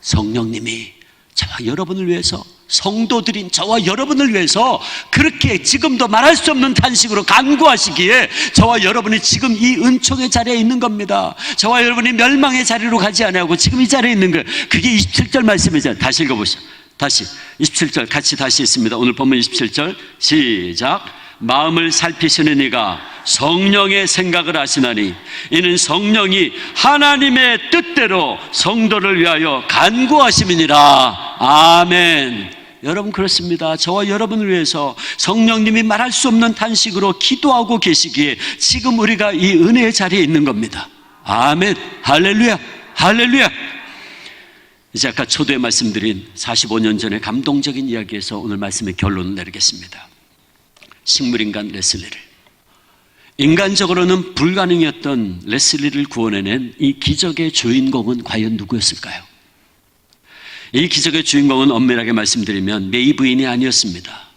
성령님이 저와 여러분을 위해서, 성도들인 저와 여러분을 위해서 그렇게 지금도 말할 수 없는 탄식으로 간구하시기에 저와 여러분이 지금 이 은총의 자리에 있는 겁니다. 저와 여러분이 멸망의 자리로 가지 않고 지금 이 자리에 있는 거예요. 그게 27절 말씀이잖아요. 다시 읽어보시죠. 다시 27절 같이 다시 있습니다. 오늘 본문 27절 시작. 마음을 살피시는 이가 성령의 생각을 하시나니 이는 성령이 하나님의 뜻대로 성도를 위하여 간구하심이니라. 아멘. 여러분 그렇습니다. 저와 여러분을 위해서 성령님이 말할 수 없는 탄식으로 기도하고 계시기에 지금 우리가 이 은혜의 자리에 있는 겁니다. 아멘. 할렐루야. 할렐루야. 이제 아까 초대에 말씀드린 45년 전의 감동적인 이야기에서 오늘 말씀의 결론을 내리겠습니다. 식물인간 레슬리를, 인간적으로는 불가능이었던 레슬리를 구원해낸 이 기적의 주인공은 과연 누구였을까요? 이 기적의 주인공은 엄밀하게 말씀드리면 메이 부인이 아니었습니다.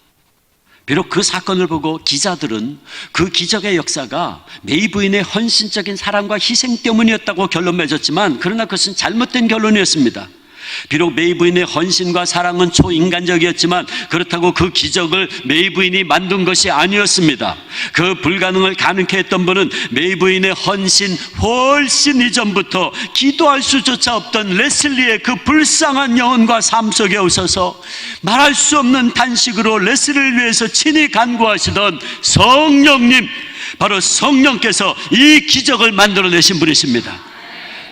비록 그 사건을 보고 기자들은 그 기적의 역사가 메이 부인의 헌신적인 사랑과 희생 때문이었다고 결론 맺었지만 그러나 그것은 잘못된 결론이었습니다. 비록 메이 부인의 헌신과 사랑은 초인간적이었지만 그렇다고 그 기적을 메이 부인이 만든 것이 아니었습니다. 그 불가능을 가능케 했던 분은 메이 부인의 헌신 훨씬 이전부터 기도할 수조차 없던 레슬리의 그 불쌍한 영혼과 삶 속에 오셔서 말할 수 없는 탄식으로 레슬리를 위해서 친히 간구하시던 성령님, 바로 성령께서 이 기적을 만들어내신 분이십니다.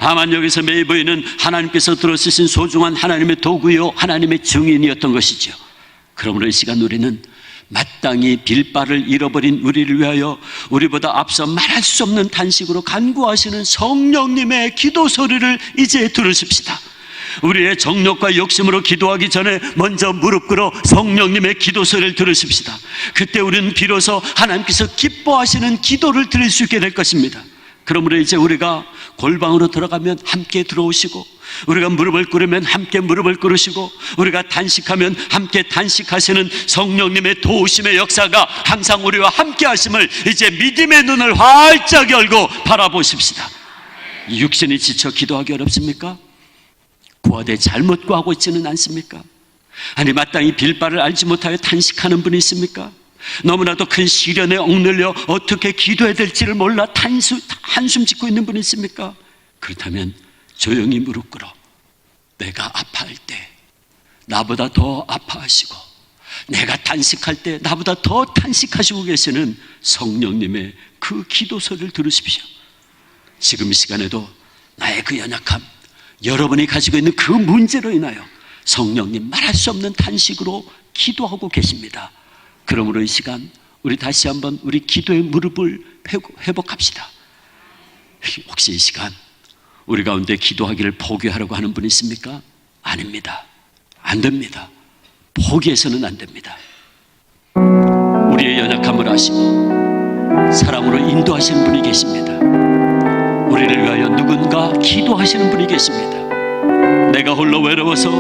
다만 여기서 메이 부인은 하나님께서 들어쓰신 소중한 하나님의 도구요, 하나님의 증인이었던 것이죠. 그러므로 이 시간 우리는 마땅히 빌바를 잃어버린 우리를 위하여 우리보다 앞서 말할 수 없는 탄식으로 간구하시는 성령님의 기도 소리를 이제 들으십시다. 우리의 정욕과 욕심으로 기도하기 전에 먼저 무릎 꿇어 성령님의 기도 소리를 들으십시다. 그때 우리는 비로소 하나님께서 기뻐하시는 기도를 들을 수 있게 될 것입니다. 그러므로 이제 우리가 골방으로 들어가면 함께 들어오시고, 우리가 무릎을 꿇으면 함께 무릎을 꿇으시고, 우리가 단식하면 함께 단식하시는 성령님의 도우심의 역사가 항상 우리와 함께 하심을 이제 믿음의 눈을 활짝 열고 바라보십시다. 육신이 지쳐 기도하기 어렵습니까? 구하되 잘못 구하고 있지는 않습니까? 아니 마땅히 빌바를 알지 못하여 탄식하는 분이 있습니까? 너무나도 큰 시련에 억눌려 어떻게 기도해야 될지를 몰라 한숨 짓고 있는 분이 있습니까? 그렇다면 조용히 무릎 꿇어 내가 아파할 때 나보다 더 아파하시고 내가 탄식할 때 나보다 더 탄식하시고 계시는 성령님의 그 기도 소리를 들으십시오. 지금 이 시간에도 나의 그 연약함, 여러분이 가지고 있는 그 문제로 인하여 성령님 말할 수 없는 탄식으로 기도하고 계십니다. 그러므로 이 시간 우리 다시 한번 우리 기도의 무릎을 회복합시다. 혹시 이 시간 우리 가운데 기도하기를 포기하려고 하는 분이 있습니까? 아닙니다. 안 됩니다. 포기해서는 안 됩니다. 우리의 연약함을 아시고 사랑으로 인도하시는 분이 계십니다. 우리를 위하여 누군가 기도하시는 분이 계십니다. 내가 홀로 외로워서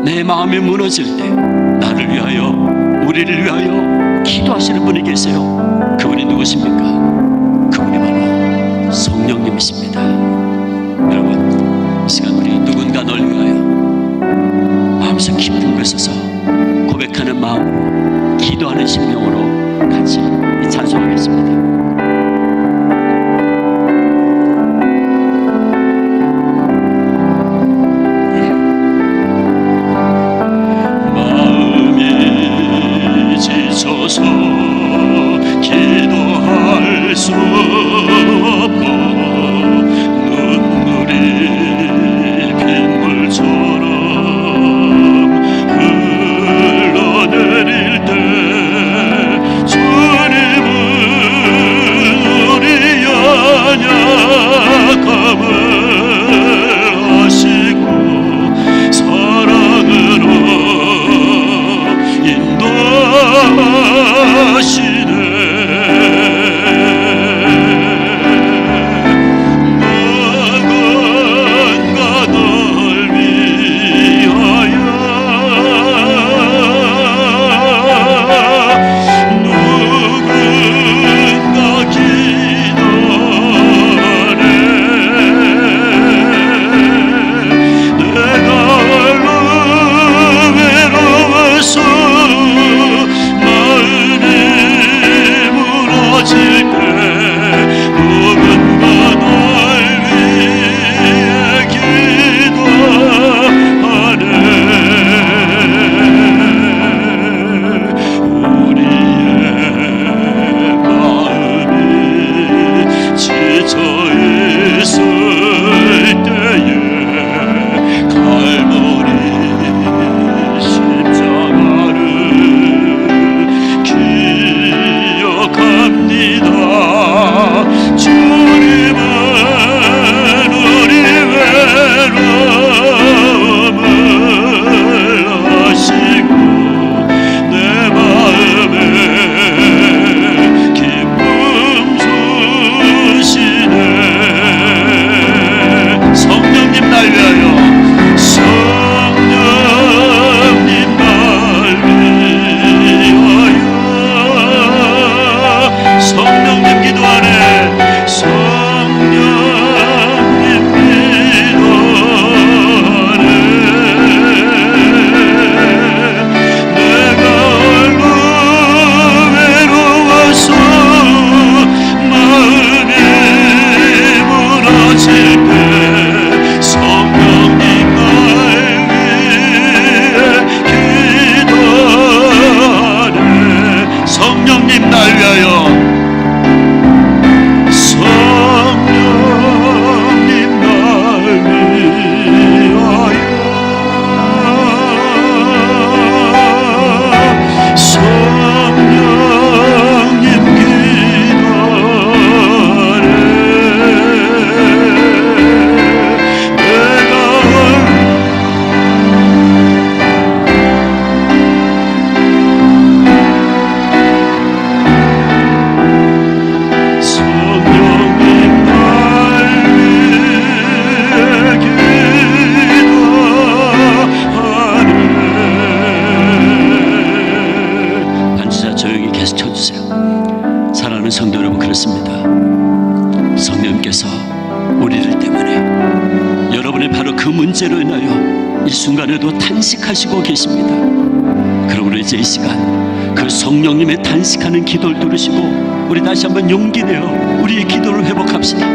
내 마음이 무너질 때 나를 위하여, 우리를 위하여 기도하시는 분이 계세요. 그분이 누구십니까? 그분이 바로 성령님이십니다. 여러분, 이 시간 우리 누군가 널 위하여 마음속 마음으로 기도하는 심령으로 같이 찬송하겠습니다.
지쳐서 기도할 수 없고 눈물이 빗물처럼 흘러내릴 때 주님은 우리 연약함을 아시고 사랑으로 인도하시네. 누군가 널 위하여 누군가 기도하네. 내가 홀로 외로워서 마음이 무너질 때 누군가 널 위해 기도하네. 우리의 마음이 지쳐 있을 때에 갈보리 십자가를 기억합니다. 주님은 우리 외로움을 아시고 내 마음에 기쁨 주시네. 성령님 날 위하여 성령님 날 위하여 성령님 기도하네. 성령님 기도하네. 내가 홀로 외로워서 마음이 무너질 때 성령님 날 위해 기도하네. 성령님 날 위하여 성령님 날 위하여 성령님 기도하네. 내가 성령님 날 위해 기도하네.
반주자 조용히 계속 쳐주세요. 사랑하는 성도 여러분, 그렇습니다. 성령님께서 우리들 때문에 여러분의 바로 그 문제로 인하여 이 순간에도 탄식하시고 계십니다. 그러므로 이제 이 시간 그 성령님의 탄식하는 기도를 들으시고 우리 다시 한번 용기 내어 우리의 기도를 회복합시다.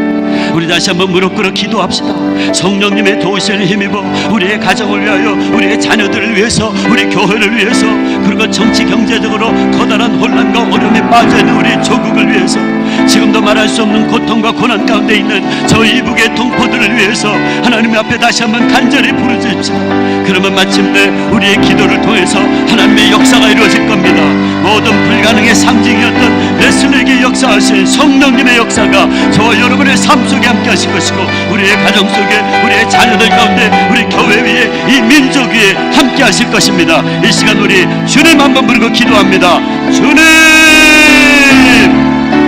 우리 다시 한번 무릎 꿇어 기도합시다. 성령님의 도우심을 힘입어 우리의 가정을 위하여, 우리의 자녀들을 위해서, 우리 교회를 위해서, 그리고 정치 경제적으로 커다란 혼란과 어려움에 빠져있는 우리 조국을 위해서, 지금도 말할 수 없는 고통과 고난 가운데 있는 저 이북의 동포들을 위해서 하나님 앞에 다시 한번 간절히 부르짖읍시다. 그러면 마침내 우리의 기도를 통해서 하나님의 역사가 이루어질 겁니다. 모든 불가능의 상징이었던 웨슬리에게 역사하신 성령님의 역사가 저와 여러분의 삶 속에 함께 하실 것이고, 우리의 가정 속에, 우리의 자녀들 가운데, 우리 교회 위에, 이 민족 위에 함께 하실 것입니다. 이 시간 우리 주님 한번 부르고 기도합니다. 주님,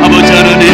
아버지 하나님,